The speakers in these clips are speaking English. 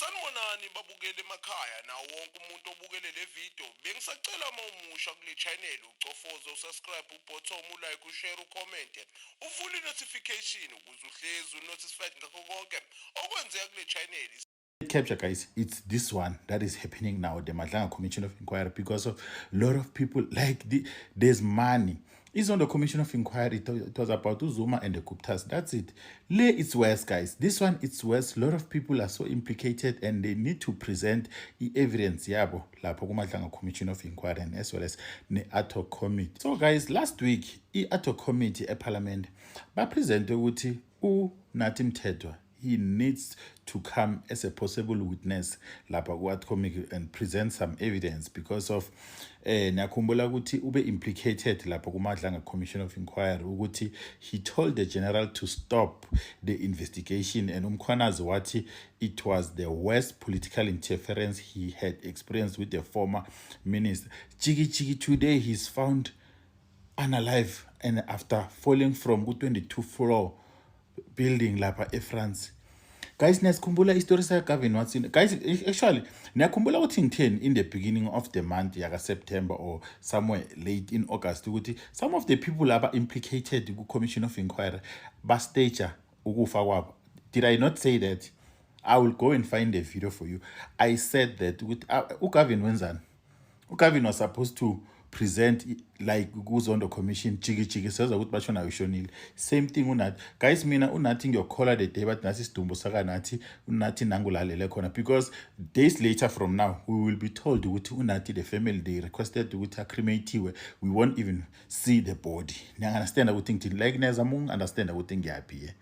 Sanibonani babukeli emakhaya nawo wonke umuntu obukele le video. Bengisacela uma umusha kule channel ucofoze usubscribe ubutton ulike ushare ucomment uvule notification ukuze uhlezi unotified ngakho konke okwenzeka kule channel. Capture, guys, it's this one that is happening now, the Madlanga Commission of Inquiry, because of a lot of people like there's money. It's on the Commission of Inquiry. It was about Zuma and the Guptas. That's it. It's worse, guys. This one, it's worse. A lot of people are so implicated and they need to present the evidence. Yabo, la Madlanga Commission of Inquiry, and as well as the ad hoc committee. So, guys, last week, the ad hoc committee at Parliament, but presented Uti Nathi Mthethwa. He needs to come as a possible witness and present some evidence because of Nyakumbula ukuthi ube implicated lapha kuMadlanga Commission of Inquiry ukuthi he told the general to stop the investigation and umkhwanazi wathi it was the worst political interference he had experienced with the former minister. Chiki today he's found unalive and after falling from 22 floor building lapha eFrance. Guys, niyakhumbula istory sa Gavin Watson. Guys, actually niyakhumbula ukuthi ngitheni in the beginning of the month yaka September or somewhere late in August ukuthi some of the people aba implicated ku Commission of Inquiry ba stage ukufa kwabo. Did I not say that? I will go and find a video for you. I said that with uGavin wenzani. uGavin was supposed to present like goes on the commission chiki says ukuthi bashona uyishonile. Same thing unathi. Guys, mina unathi ngiyokhola the day but nasi sidumbu saka nathi unathi nangulalele khona because days later from now we will be told ukuthi unathi the family they requested ukuthi crematiwe. We won't even see the body. Niya understand ukuthi ngithini like neza mungu understand ukuthi ngiyaphi.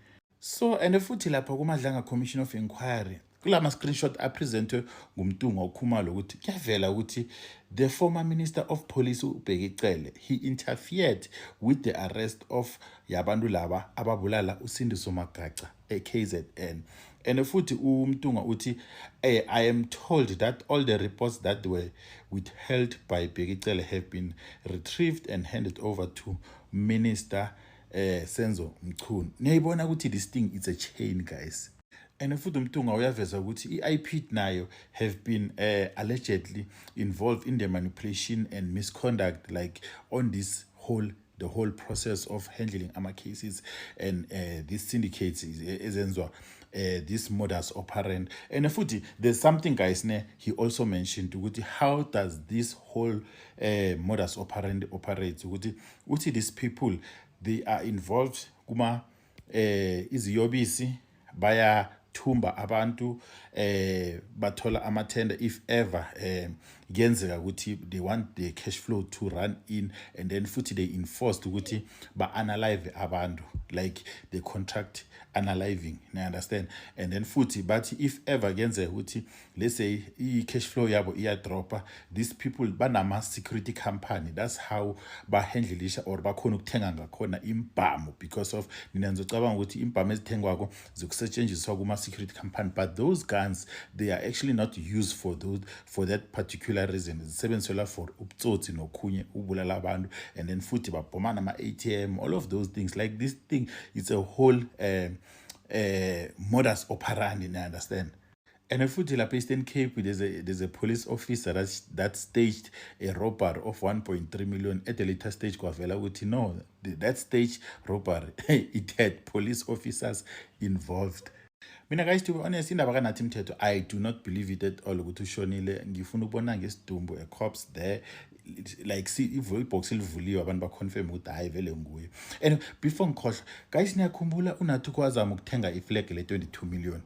So and futhi lapha kuMadlanga Commission of Inquiry kulama screenshot apresentwe ngumntunga okhumalo ukuthi kuyavela ukuthi the former minister of police uBhekicele he interfered with the arrest of yabantu laba ababulala uSindiso Magaca eKZN. And futhi umntunga uthi I am told that all the reports that were withheld by Bhekicele have been retrieved and handed over to Minister Senzo Mchunu. Niyayibona ukuthi this thing is a chain, guys. And futhi umntunga uyaveza ukuthi iIP nayo have been allegedly involved in the manipulation and misconduct like on this the whole process of handling ama cases and these syndicates ezenzwa this modus operandi. And futhi there's something, guys, he also mentioned ukuthi how does this whole modus operandi operate ukuthi these people they are involved kuma iziyobisi baya thumba abantu bathola amathenda if ever kuyenzeka ukuthi they want the cash flow to run in and then futhi they enforced ukuthi ba analyze abantu like the contract analyzing, you understand. And then futhi but if ever kuyenzeka ukuthi let's say I cash flow yabo iya dropa, these people banama security company, that's how ba handleisha or bakhona ukuthenga ngakhona imbhamu because of nina ngizocabanga ukuthi imbhamu ezithengwako zokusetshenziswa kuma security company but those guns they are actually not used for that particular reason. Zisebenziswa for ubutsotsi nokhunye ubulala abantu and then futhi babhoma nama ATM, all of those things. Like this thing, it's a whole modus operandi, you understand. And if you la Eastern Cape, there's a police officer that staged a robbery of 1.3 million at the later stage. That stage robbery it had police officers involved. Mina guys, to be honest, indaba kaNathi Mthethwa, I do not believe it at all ukuthi ushonile. Ngifuna ukubona ngesidumbu a corpse there like see ibox livuliwe abantu ba confirm ukuthi hayi vele nguye. And before ngikhohlwa guys, niyakhumbula uNathi kwazama ukuthenga iflag le 22 million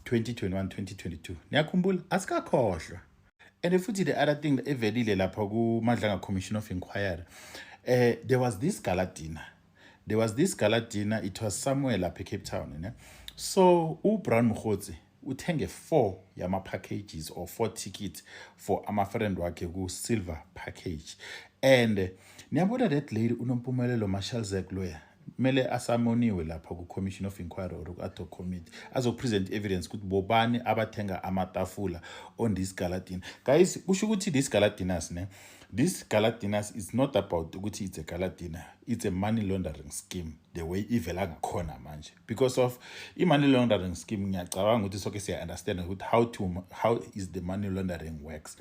2021-2022. Niyakhumbula asikakhohlwa. And futhi the other thing evelile lapha kuMadlanga Commission of Inquiry, there was this gala dinner. It was somewhere lapha eCape Town, So uBrown Mkhotsi uthenge 4 yama packages or 4 tickets for ama friend wakhe ku silver package. And niyabona that lady unompumelelo Marshall Zek lawyer. mele asamoniwe lapha ku-commission of inquiry or ku-ad hoc committee azopresent evidence ukuthi bobani abathenga amatafula on this gala dinner. Guys, kusho ukuthi this gala dinners ne, this gala dinners is not about ukuthi it's a gala dinner, it's a money laundering scheme the way ivela ngakhona manje. Because of i-money laundering scheme ngiyacabanga ukuthi soke siya understand ukuthi how is the money laundering works.